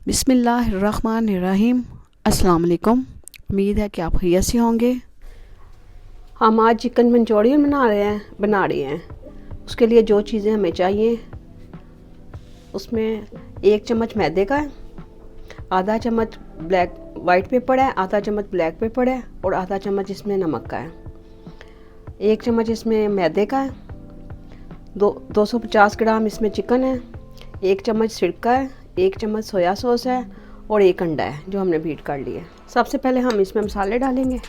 बिस्मिल्लाहिर्रहमानिर्रहीम। अस्सलाम वालेकुम। उम्मीद है कि आप खैरियत से होंगे। हम आज चिकन मंचूरियन बना रहे हैं। उसके लिए जो चीज़ें हमें चाहिए, उसमें 1 चम्मच मैदे का है, आधा चम्मच वाइट पेपर है, आधा चम्मच ब्लैक पेपर है और आधा चम्मच इसमें नमक का है। 1 चम्मच इसमें मैदे का है, 250 ग्राम इसमें चिकन है, 1 चम्मच सिरका है, 1 चम्मच सोया सॉस है और 1 अंडा है जो हमने बीट कर लिया है। सबसे पहले हम इसमें मसाले डालेंगे।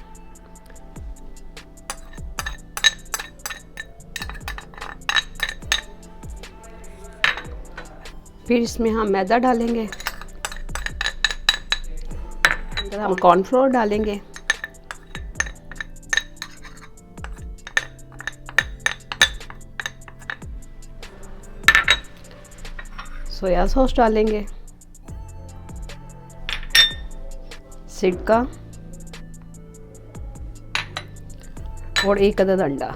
फिर इसमें हम मैदा डालेंगे, फिर हम कॉर्नफ्लोर डालेंगे, सोया सॉस डालेंगे, सिरका और 1 अदद अंडा।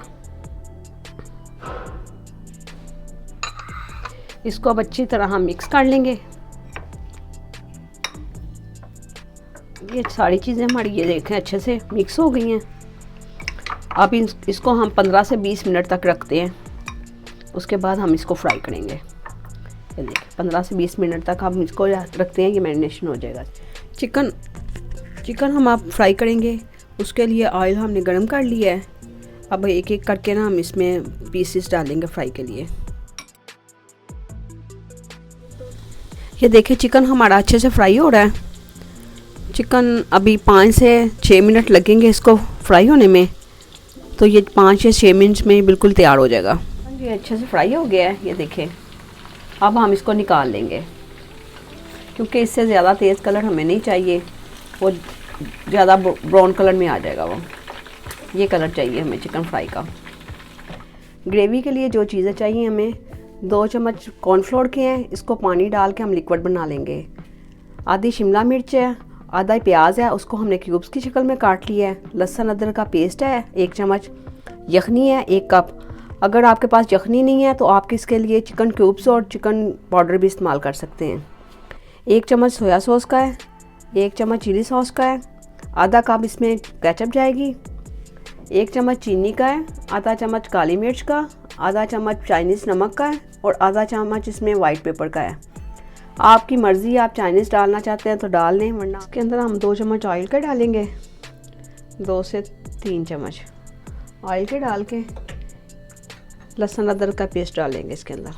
इसको अब अच्छी तरह हम मिक्स कर लेंगे। ये सारी चीज़ें हमारी ये देखें अच्छे से मिक्स हो गई हैं। अब इसको हम 15 से 20 मिनट तक रखते हैं। उसके बाद हम इसको फ्राई करेंगे। ये देखिए 15 से 20 मिनट तक हम इसको रखते हैं, ये मैरिनेशन हो जाएगा। चिकन हम आप फ्राई करेंगे। उसके लिए ऑयल हमने गर्म कर लिया है। अब एक एक करके ना हम इसमें पीसेस डालेंगे फ्राई के लिए। ये देखिए चिकन हमारा अच्छे से फ्राई हो रहा है। चिकन अभी 5 से 6 मिनट लगेंगे इसको फ्राई होने में, तो ये 5 या 6 मिनट में बिल्कुल तैयार हो जाएगा। ये अच्छे से फ्राई हो गया है, ये देखें। अब हम इसको निकाल लेंगे क्योंकि इससे ज़्यादा तेज़ कलर हमें नहीं चाहिए, वो ज़्यादा ब्राउन कलर में आ जाएगा। वो ये कलर चाहिए हमें चिकन फ्राई का। ग्रेवी के लिए जो चीज़ें चाहिए हमें, 2 चम्मच कॉर्नफ्लोर के हैं, इसको पानी डाल के हम लिक्विड बना लेंगे। आधी शिमला मिर्च है, आधा प्याज है, उसको हमने क्यूब्स की शक्ल में काट लिया है। लहसुन अदरक का पेस्ट है 1 चम्मच, यखनी है 1 कप। अगर आपके पास यखनी नहीं है तो आप इसके लिए चिकन क्यूब्स और चिकन पाउडर भी इस्तेमाल कर सकते हैं। 1 चम्मच सोया सॉस का है, 1 चम्मच चिली सॉस का है, आधा कप इसमें केचप जाएगी, 1 चम्मच चीनी का है, आधा चम्मच काली मिर्च का, आधा चम्मच चाइनीज़ नमक का है और आधा चम्मच इसमें वाइट पेपर का है। आपकी मर्ज़ी, आप चाइनीज़ डालना चाहते हैं तो डाल लें, वरना इसके अंदर हम 2 चम्मच ऑयल के डालेंगे। 2 से 3 चम्मच ऑयल के डाल के लहसुन अदरक का पेस्ट डालेंगे इसके अंदर।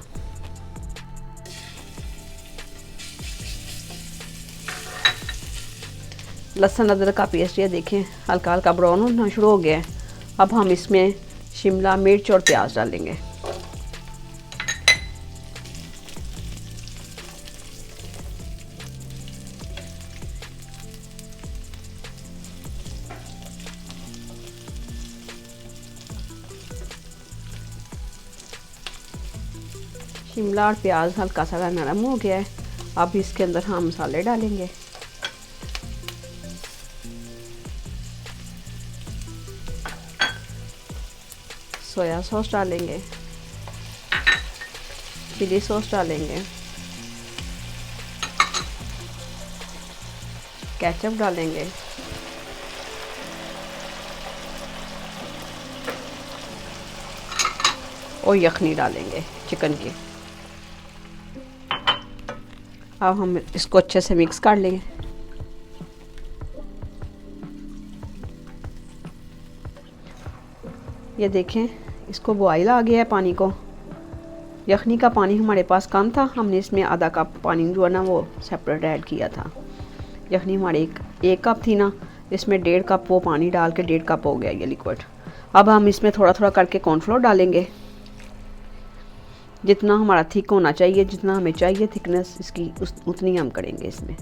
लहसुन अदरक का पेस्ट ये देखें हल्का हल्का ब्राउन होना शुरू हो गया है। अब हम इसमें शिमला मिर्च और प्याज डालेंगे। शिमला और प्याज हल्का सा नरम हो गया है। अब इसके अंदर हम मसाले डालेंगे। सोया सॉस डालेंगे, चिली सॉस डालेंगे, केचप डालेंगे, और यखनी डालेंगे चिकन की। अब हम इसको अच्छे से मिक्स कर लेंगे। ये देखें इसको बॉयल आ गया है पानी को। यखनी का पानी हमारे पास कम था, हमने इसमें आधा कप पानी जो है ना वो सेपरेट ऐड किया था। यखनी हमारे एक कप थी ना, इसमें 1.5 कप वो पानी डाल के 1.5 कप हो गया ये लिक्विड। अब हम इसमें थोड़ा थोड़ा करके कॉर्नफ्लोर डालेंगे। जितना हमारा थिक होना चाहिए, जितना हमें चाहिए थिकनेस इसकी, उतनी हम करेंगे इसमें।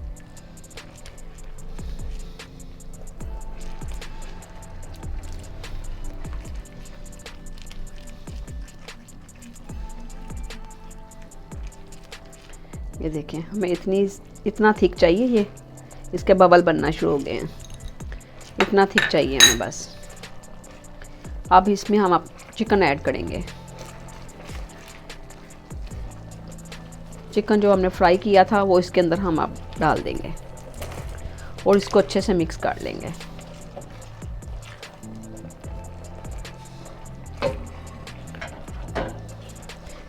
ये देखें हमें इतना थिक चाहिए, ये इसके बबल बनना शुरू हो गए हैं। इतना थिक चाहिए हमें बस। अब इसमें हम चिकन ऐड करेंगे। चिकन जो हमने फ्राई किया था वो इसके अंदर हम अब डाल देंगे और इसको अच्छे से मिक्स कर लेंगे।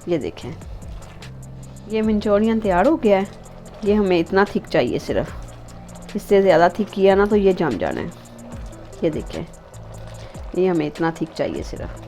ये देखें, ये मंचूरियन तैयार हो गया है। ये हमें इतना थिक चाहिए, सिर्फ इससे ज़्यादा थिक किया ना तो ये जम जाना है। ये देखें, ये हमें इतना थिक चाहिए सिर्फ।